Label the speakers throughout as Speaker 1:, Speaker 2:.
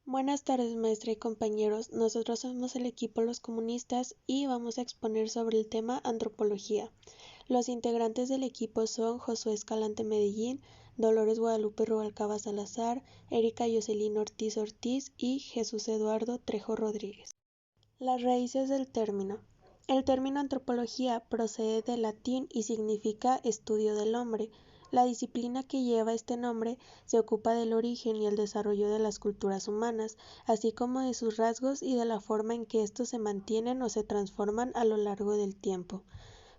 Speaker 1: Buenas tardes, maestra y compañeros. Nosotros somos el equipo Los Comunistas y vamos a exponer sobre el tema antropología. Los integrantes del equipo son Josué Escalante Medellín, Dolores Guadalupe Rubalcaba Salazar, Erika Jocelyn Ortiz Ortiz y Jesús Eduardo Trejo Rodríguez. Las raíces del término. El término antropología procede del latín y significa estudio del hombre. La disciplina que lleva este nombre se ocupa del origen y el desarrollo de las culturas humanas, así como de sus rasgos y de la forma en que estos se mantienen o se transforman a lo largo del tiempo.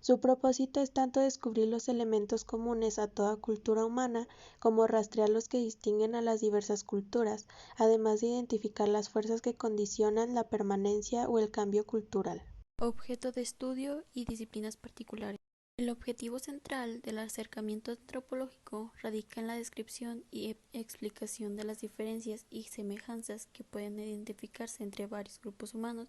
Speaker 1: Su propósito es tanto descubrir los elementos comunes a toda cultura humana como rastrear los que distinguen a las diversas culturas, además de identificar las fuerzas que condicionan la permanencia o el cambio cultural.
Speaker 2: Objeto de estudio y disciplinas particulares. El objetivo central del acercamiento antropológico radica en la descripción y explicación de las diferencias y semejanzas que pueden identificarse entre varios grupos humanos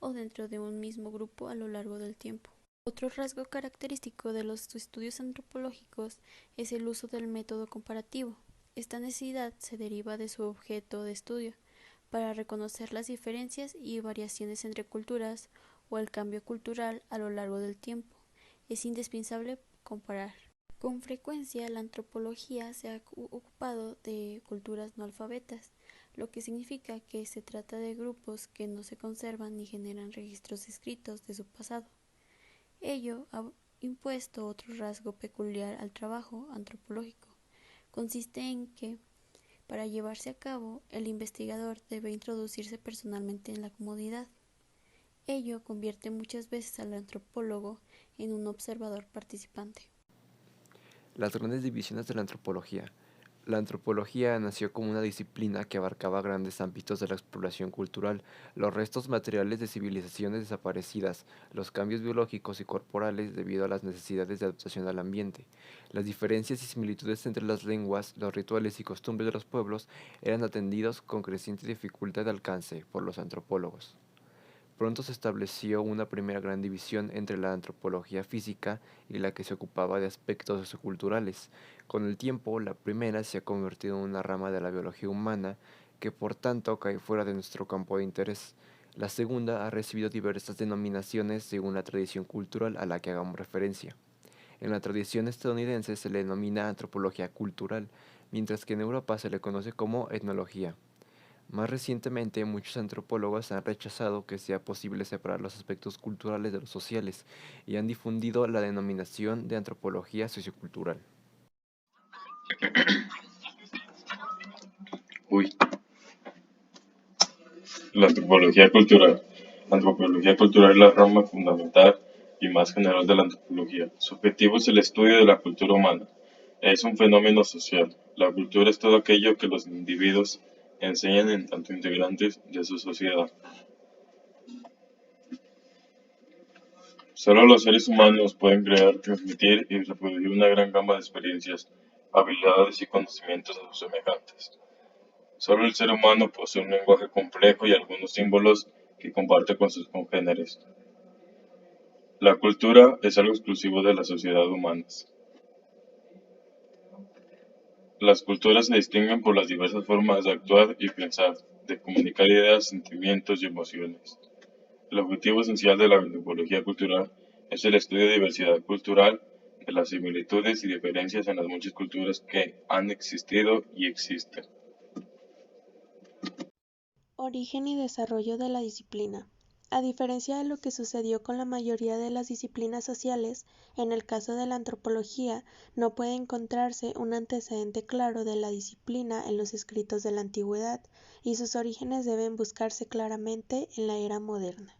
Speaker 2: o dentro de un mismo grupo a lo largo del tiempo. Otro rasgo característico de los estudios antropológicos es el uso del método comparativo. Esta necesidad se deriva de su objeto de estudio, para reconocer las diferencias y variaciones entre culturas o el cambio cultural a lo largo del tiempo. Es indispensable comparar. Con frecuencia, la antropología se ha ocupado de culturas no alfabetas, lo que significa que se trata de grupos que no se conservan ni generan registros escritos de su pasado. Ello ha impuesto otro rasgo peculiar al trabajo antropológico. Consiste en que, para llevarse a cabo, el investigador debe introducirse personalmente en la comunidad. Ello convierte muchas veces al antropólogo en un observador participante.
Speaker 3: Las grandes divisiones de la antropología. La antropología nació como una disciplina que abarcaba grandes ámbitos de la exploración cultural, los restos materiales de civilizaciones desaparecidas, los cambios biológicos y corporales debido a las necesidades de adaptación al ambiente. Las diferencias y similitudes entre las lenguas, los rituales y costumbres de los pueblos eran atendidos con creciente dificultad de alcance por los antropólogos. Pronto se estableció una primera gran división entre la antropología física y la que se ocupaba de aspectos socioculturales. Con el tiempo, la primera se ha convertido en una rama de la biología humana que por tanto cae fuera de nuestro campo de interés. La segunda ha recibido diversas denominaciones según la tradición cultural a la que hagamos referencia. En la tradición estadounidense se le denomina antropología cultural, mientras que en Europa se le conoce como etnología. Más recientemente, muchos antropólogos han rechazado que sea posible separar los aspectos culturales de los sociales y han difundido la denominación de antropología sociocultural.
Speaker 4: La antropología cultural. La antropología cultural es la rama fundamental y más general de la antropología. Su objetivo es el estudio de la cultura humana. Es un fenómeno social. La cultura es todo aquello que los individuos enseñan en tanto integrantes de su sociedad. Solo los seres humanos pueden crear, transmitir y reproducir una gran gama de experiencias, habilidades y conocimientos a sus semejantes. Solo el ser humano posee un lenguaje complejo y algunos símbolos que comparte con sus congéneres. La cultura es algo exclusivo de la sociedad humana. Las culturas se distinguen por las diversas formas de actuar y pensar, de comunicar ideas, sentimientos y emociones. El objetivo esencial de la antropología cultural es el estudio de diversidad cultural, de las similitudes y diferencias en las muchas culturas que han existido y existen.
Speaker 1: Origen y desarrollo de la disciplina. A diferencia de lo que sucedió con la mayoría de las disciplinas sociales, en el caso de la antropología no puede encontrarse un antecedente claro de la disciplina en los escritos de la antigüedad, y sus orígenes deben buscarse claramente en la era moderna.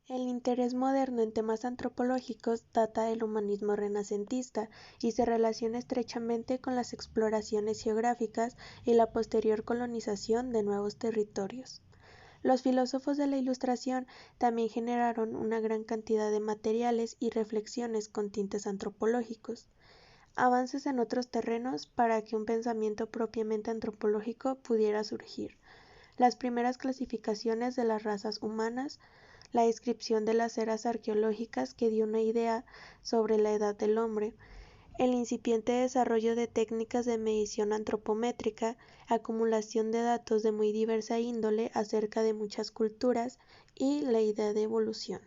Speaker 1: El interés moderno en temas antropológicos data del humanismo renacentista y se relaciona estrechamente con las exploraciones geográficas y la posterior colonización de nuevos territorios. Los filósofos de la Ilustración también generaron una gran cantidad de materiales y reflexiones con tintes antropológicos, avances en otros terrenos para que un pensamiento propiamente antropológico pudiera surgir. Las primeras clasificaciones de las razas humanas, la descripción de las eras arqueológicas que dio una idea sobre la edad del hombre, el incipiente desarrollo de técnicas de medición antropométrica, acumulación de datos de muy diversa índole acerca de muchas culturas y la idea de evolución.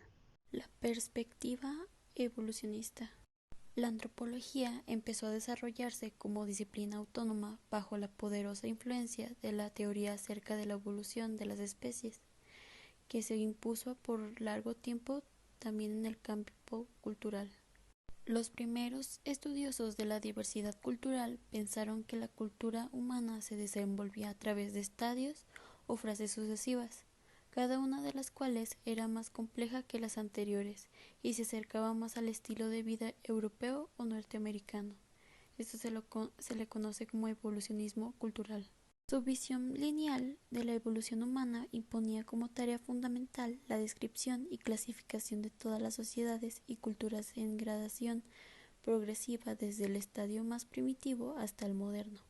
Speaker 2: La perspectiva evolucionista. La antropología empezó a desarrollarse como disciplina autónoma bajo la poderosa influencia de la teoría acerca de la evolución de las especies, que se impuso por largo tiempo también en el campo cultural. Los primeros estudiosos de la diversidad cultural pensaron que la cultura humana se desenvolvía a través de estadios o fases sucesivas, cada una de las cuales era más compleja que las anteriores y se acercaba más al estilo de vida europeo o norteamericano. Esto se le conoce como evolucionismo cultural. Su visión lineal de la evolución humana imponía como tarea fundamental la descripción y clasificación de todas las sociedades y culturas en gradación progresiva desde el estadio más primitivo hasta el moderno.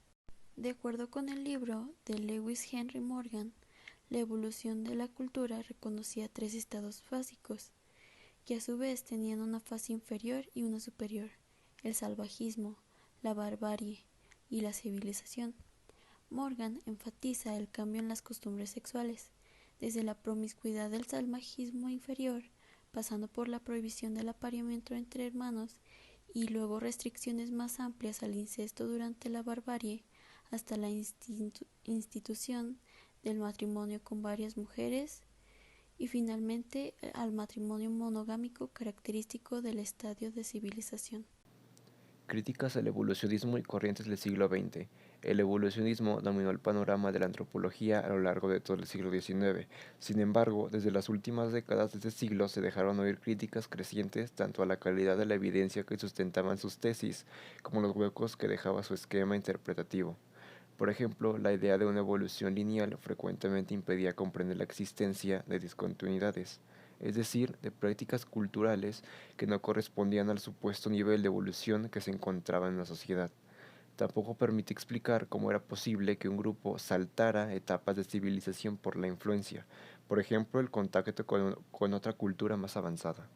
Speaker 2: De acuerdo con el libro de Lewis Henry Morgan, la evolución de la cultura reconocía 3 estados básicos, que a su vez tenían una fase inferior y una superior: el salvajismo, la barbarie y la civilización. Morgan enfatiza el cambio en las costumbres sexuales, desde la promiscuidad del salvajismo inferior, pasando por la prohibición del apareamiento entre hermanos y luego restricciones más amplias al incesto durante la barbarie, hasta la institución del matrimonio con varias mujeres y finalmente al matrimonio monogámico característico del estadio de civilización.
Speaker 3: Críticas al evolucionismo y corrientes del siglo XX. El evolucionismo dominó el panorama de la antropología a lo largo de todo el siglo XIX. Sin embargo, desde las últimas décadas de este siglo se dejaron oír críticas crecientes tanto a la calidad de la evidencia que sustentaban sus tesis, como los huecos que dejaba su esquema interpretativo. Por ejemplo, la idea de una evolución lineal frecuentemente impedía comprender la existencia de discontinuidades, es decir, de prácticas culturales que no correspondían al supuesto nivel de evolución que se encontraba en la sociedad. Tampoco permite explicar cómo era posible que un grupo saltara etapas de civilización por la influencia, por ejemplo, el contacto con otra cultura más avanzada.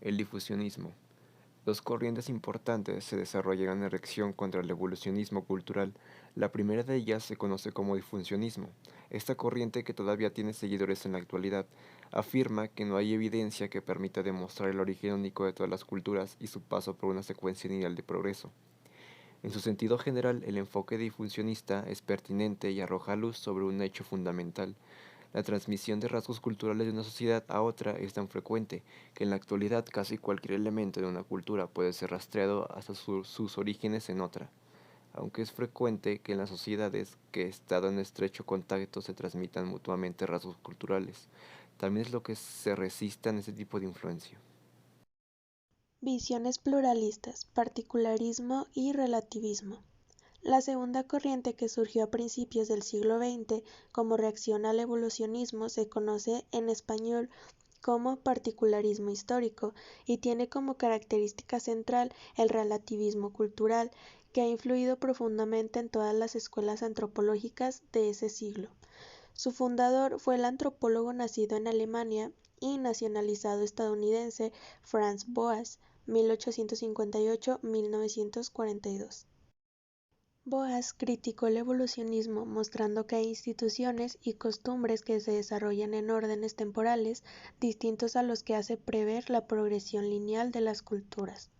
Speaker 3: El difusionismo. Dos corrientes importantes se desarrollaron en reacción contra el evolucionismo cultural. La primera de ellas se conoce como difusionismo. Esta corriente, que todavía tiene seguidores en la actualidad, afirma que no hay evidencia que permita demostrar el origen único de todas las culturas y su paso por una secuencia lineal de progreso. En su sentido general, el enfoque difusionista es pertinente y arroja luz sobre un hecho fundamental. La transmisión de rasgos culturales de una sociedad a otra es tan frecuente que en la actualidad casi cualquier elemento de una cultura puede ser rastreado hasta sus orígenes en otra, aunque es frecuente que en las sociedades que están en estrecho contacto se transmitan mutuamente rasgos culturales. También es lo que se resistan este tipo de influencia.
Speaker 1: Visiones pluralistas, particularismo y relativismo. La segunda corriente, que surgió a principios del siglo XX como reacción al evolucionismo, se conoce en español como particularismo histórico y tiene como característica central el relativismo cultural, que ha influido profundamente en todas las escuelas antropológicas de ese siglo. Su fundador fue el antropólogo nacido en Alemania y nacionalizado estadounidense Franz Boas, 1858-1942. Boas criticó el evolucionismo, mostrando que hay instituciones y costumbres que se desarrollan en órdenes temporales distintos a los que hace prever la progresión lineal de las culturas.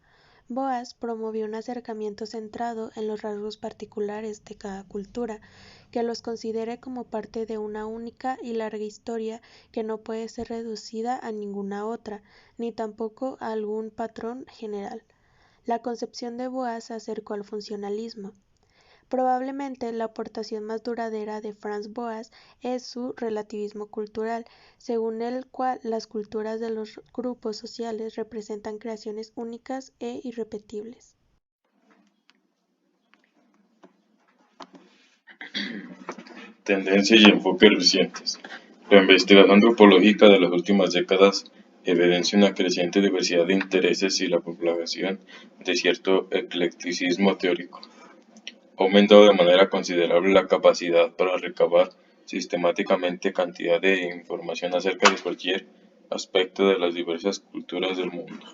Speaker 1: Boas promovió un acercamiento centrado en los rasgos particulares de cada cultura, que los considere como parte de una única y larga historia que no puede ser reducida a ninguna otra, ni tampoco a algún patrón general. La concepción de Boas se acercó al funcionalismo. Probablemente la aportación más duradera de Franz Boas es su relativismo cultural, según el cual las culturas de los grupos sociales representan creaciones únicas e irrepetibles.
Speaker 4: Tendencias y enfoques recientes. La investigación antropológica de las últimas décadas evidencia una creciente diversidad de intereses y la propagación de cierto eclecticismo teórico. Ha aumentado de manera considerable la capacidad para recabar sistemáticamente cantidad de información acerca de cualquier aspecto de las diversas culturas del mundo.